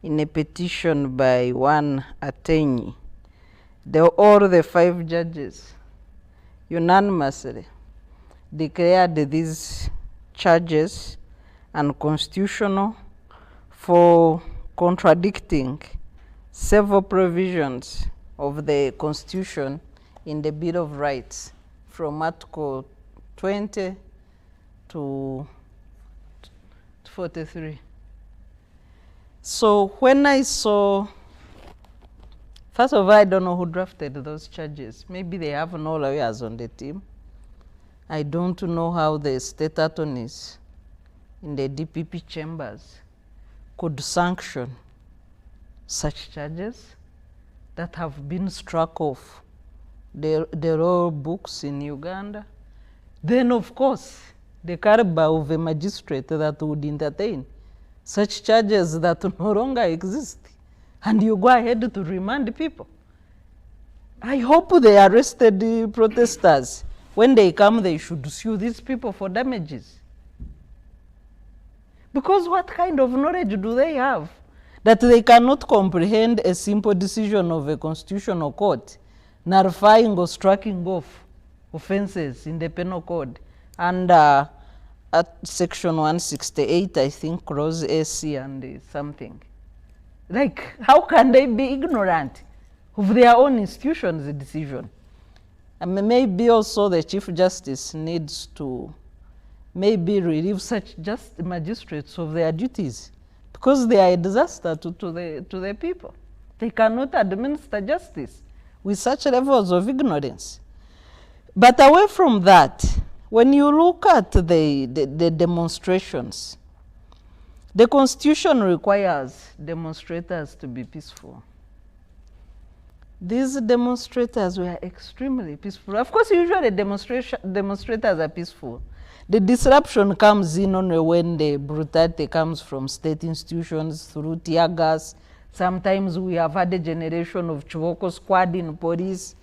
in a petition by one attorney, all the 5 judges unanimously declared these charges unconstitutional for contradicting several provisions of the Constitution in the Bill of Rights from Article 20 to 43. So when I saw, first of all, I don't know who drafted those charges. Maybe they have no lawyers on the team. I don't know how the state attorneys in the DPP chambers could sanction such charges that have been struck off the law books in Uganda. Then, of course, the caliber of a magistrate that would entertain such charges that no longer exist, and you go ahead to remand people. I hope they arrested the protesters. When they come, they should sue these people for damages. Because what kind of knowledge do they have that they cannot comprehend a simple decision of a constitutional court nullifying or striking off offenses in the penal code under at section 168, I think, clause AC and something? Like, how can they be ignorant of their own institution's decision? And maybe also the Chief Justice needs to maybe relieve such magistrates of their duties, because they are a disaster to the people. They cannot administer justice with such levels of ignorance. But away from that, when you look at the demonstrations, the Constitution requires demonstrators to be peaceful. These demonstrators were extremely peaceful. Of course, usually demonstrators are peaceful. The disruption comes in only when the brutality comes from state institutions through tear gas. Sometimes we have had a generation of Chivoko squad in police,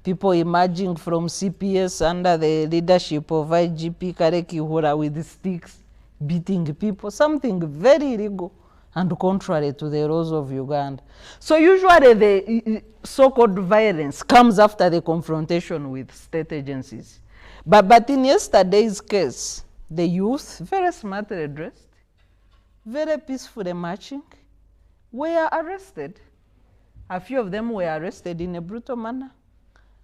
people emerging from CPS under the leadership of IGP Kareki Hura with sticks, beating people, something very illegal and contrary to the laws of Uganda. So usually the so-called violence comes after the confrontation with state agencies. But in yesterday's case, the youth, very smartly dressed, very peacefully marching, were arrested. A few of them were arrested in a brutal manner.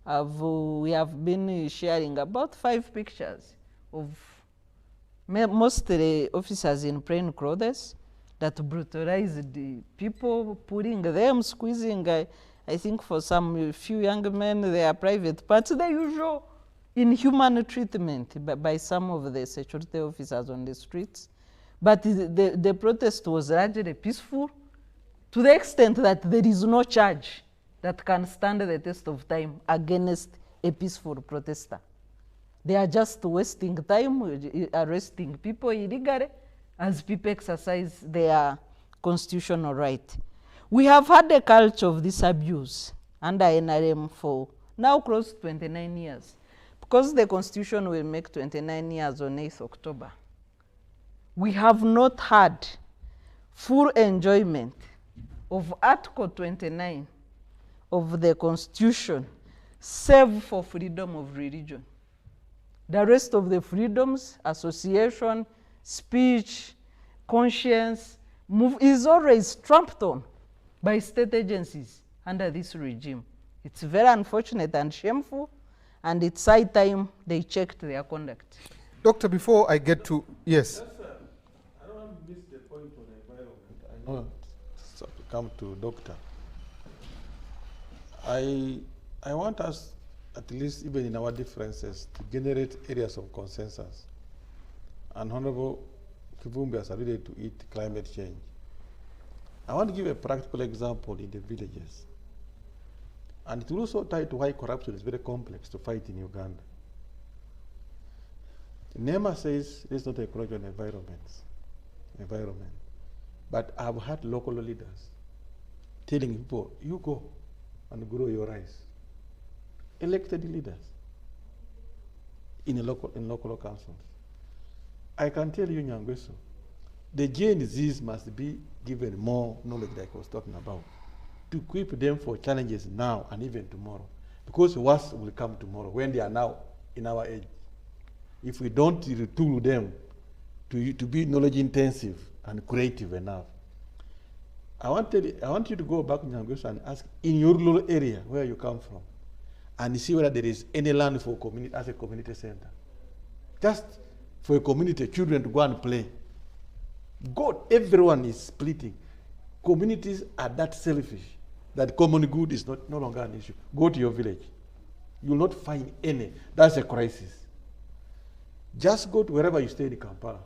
We have been sharing about 5 pictures of mostly officers in plain clothes that brutalized the people, pulling them, squeezing, I think for some few young men, their private parts, the usual inhuman treatment by some of the security officers on the streets. But the protest was largely peaceful, to the extent that there is no charge that can stand the test of time against a peaceful protester. They are just wasting time, arresting people illegally as people exercise their constitutional right. We have had a culture of this abuse under NRM for now close to 29 years. Because the Constitution will make 29 years on 8th October. We have not had full enjoyment of Article 29 of the Constitution, save for freedom of religion. The rest of the freedoms, association, speech, conscience, is always trampled on by state agencies under this regime. It's very unfortunate and shameful, and it's high time they checked their conduct. Doctor, before I get to, yes. I don't want to miss the point on the environment. I know to come to Doctor. I want us, at least even in our differences, to generate areas of consensus. And Honorable Kivumbi has alluded to it, climate change. I want to give a practical example in the villages. And it will also tie to why corruption is very complex to fight in Uganda. NEMA says let's not encroach on environment. But I've had local leaders telling people, you go and grow your rice. Elected leaders in local councils. I can tell you, Nyangweso, the Gen Zs must be given more knowledge like I was talking about, to equip them for challenges now and even tomorrow. Because worse will come tomorrow when they are now in our age. If we don't retool them to be knowledge intensive and creative enough. I want you to go back in Nyangweso and ask in your rural area where you come from and see whether there is any land for community as a community center. Just for a community, children to go and play. God, everyone is splitting. Communities are that selfish that common good is no longer an issue. Go to your village. You will not find any. That's a crisis. Just go to wherever you stay in Kampala,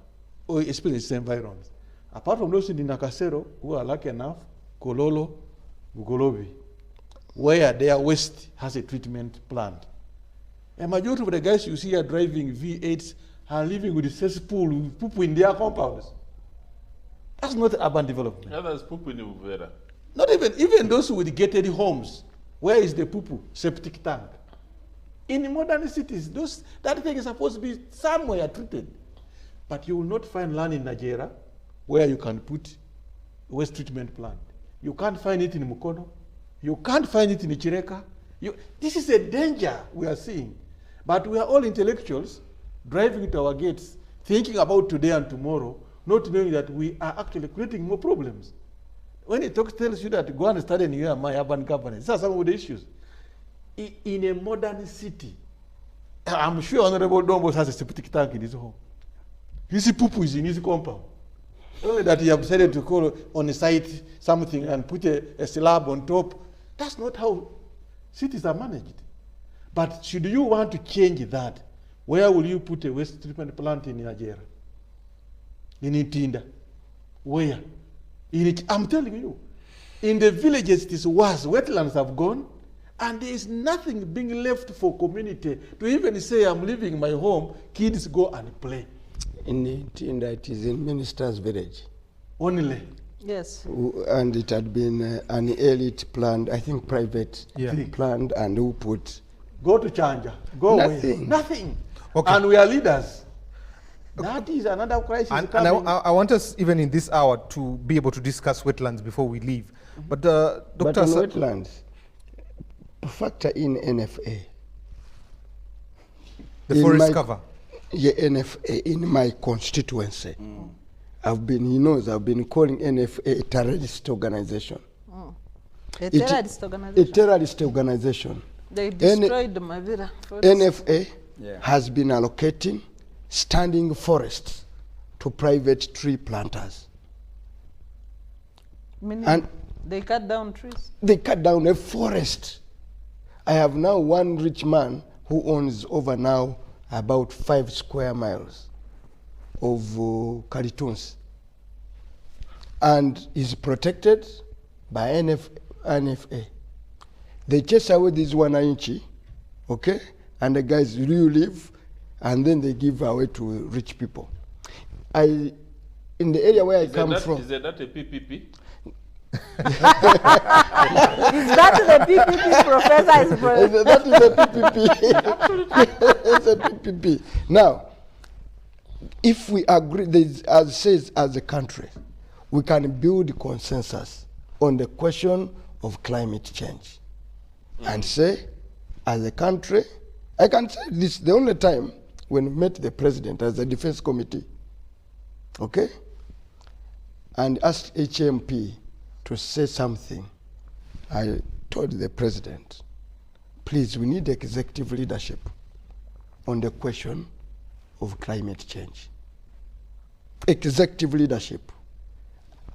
or especially its environs. Apart from those in Nakasero, who are lucky enough, Kololo, Bugolobi, where their waste has a treatment plant. A majority of the guys you see are driving V8s are living with a cesspool with poop in their compounds. That's not urban development. Yeah, that's poop in Uvera. Not even those with gated homes. Where is the poo-poo? Septic tank. In modern cities, that thing is supposed to be somewhere treated. But you will not find land in Nigeria where you can put waste treatment plant. You can't find it in Mukono. You can't find it in Chireka. This is a danger we are seeing. But we are all intellectuals driving to our gates, thinking about today and tomorrow, not knowing that we are actually creating more problems. When it tells you that go and study in my urban governance, these are some of the issues. In a modern city, I'm sure Honorable Dombos has a septic tank in his home. His poo-poo is in his compound. Only that he has decided to call on the site something and put a slab on top. That's not how cities are managed. But should you want to change that, where will you put a waste treatment plant in Nigeria? In Itinda? Where? I'm telling you, in the villages it is worse. Wetlands have gone, and there is nothing being left for community to even say, I'm leaving my home, kids go and play. In Itinda, it is in Minister's Village. Only. Yes. And it had been an elite planned, I think private planned, and who put... Go to Chanja. Go nothing. away. Nothing. Okay. And we are leaders. Okay. That is another crisis And I want us, even in this hour, to be able to discuss wetlands before we leave. But Dr. But on wetlands, factor in NFA. The forest cover. Yeah, NFA in my constituency. I've been calling NFA a terrorist organization. A terrorist organization? A terrorist organization. They destroyed Mavira. NFA has been allocating standing forests to private tree planters. Meaning and they cut down trees? They cut down a forest. I have now one rich man who owns over now about 5 square miles of cartoons, and is protected by NFA. They chase away this 1 inch, okay, and the guys you live, and then they give away to rich people. In the area where I come from. Is that a PPP? Is that the PPP professor? That is a PPP. It's a PPP. Now, if we agree, as says as a country, we can build consensus on the question of climate change, and say, as a country, I can say this the only time when we met the president as a defense committee, okay, and asked HMP to say something, I told the president, please, we need executive leadership on the question of climate change. Executive leadership.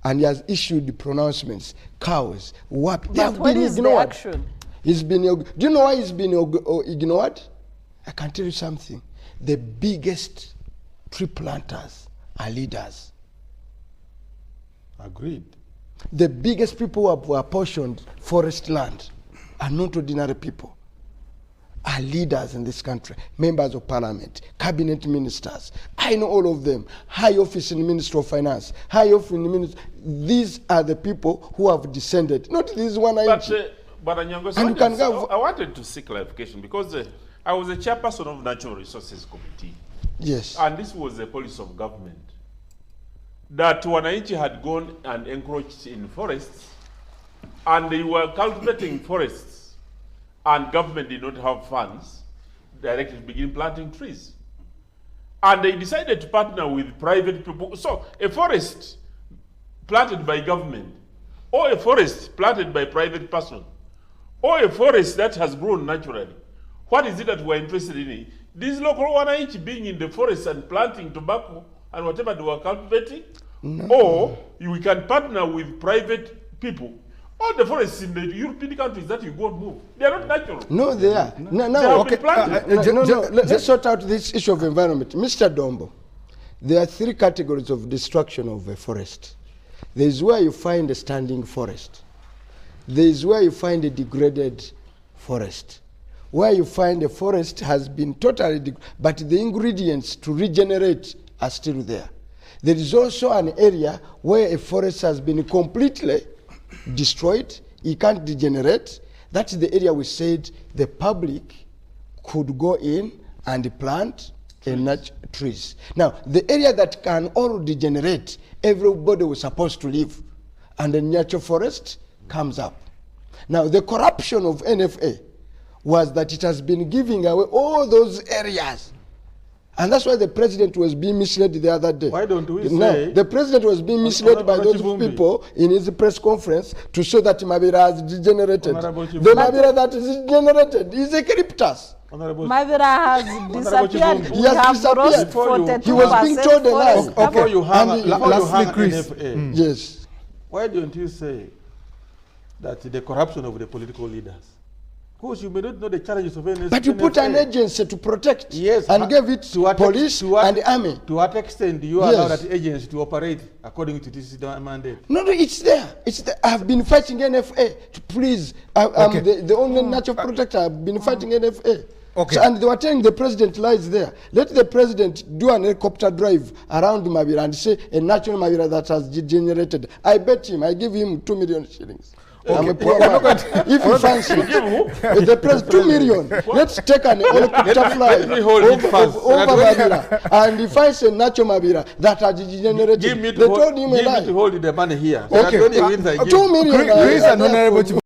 And he has issued pronouncements, cows, what. But what is the action? He's been, do you know why he's been ignored? I can tell you something. The biggest tree planters are leaders. Agreed. The biggest people who have apportioned forest land are not ordinary people, are leaders in this country, members of parliament, cabinet ministers. I know all of them. High office in the Ministry of Finance, high office in the Ministry. These are the people who have descended. Not this 1 inch. But I wanted to seek clarification because I was a chairperson of Natural Resources Committee. Yes. And this was the policy of government. that Wananchi had gone and encroached in forests, and they were cultivating forests, and government did not have funds directly to begin planting trees. And they decided to partner with private people. So a forest planted by government, or a forest planted by private person, or a forest that has grown naturally, what is it that we're interested in? These local Wananchi being in the forest and planting tobacco and whatever they were cultivating? No. Or we can partner with private people. All the forests in the European countries that you go and move, they are not natural. No, they are. No, okay. Let's sort out this issue of environment. Mr. Dombo, there are 3 categories of destruction of a forest. There is where you find a standing forest. There is where you find a degraded forest. Where you find a forest has been totally but the ingredients to regenerate are still there. There is also an area where a forest has been completely destroyed, it can't degenerate. That's the area we said the public could go in and plant trees. Now, the area that can all degenerate, everybody was supposed to live, and the natural forest comes up. Now, the corruption of NFA was that it has been giving away all those areas. And that's why the president was being misled the other day. Why don't we no, say... The president was being misled by those people in his press conference to show that Mabira has degenerated. The Mabira that is degenerated is a cryptus. Mabira has disappeared. He has disappeared. He was being told a lie. Before you hang NFA, yes. Why don't you say that the corruption of the political leaders? Because you may not know the challenges of NFA. But you put an agency to protect, and gave it to police and army. To what extent do you allow that agency to operate according to this mandate? No, it's there. It's there. I've been fighting NFA to please. I'm the only natural protector. I've been fighting NFA. Okay. So, and they were telling the president lies there. Let the president do an helicopter drive around Mabira and say a natural Mabira that has degenerated. I bet him, I give him 2 million shillings. I'm a poor man. If you fancy the press 2 million, let's take an helicopter flight over Mabira, and if I say natural Mabira that has degenerated, they told him a lie. Give me to hold the money here. Okay. 2 million.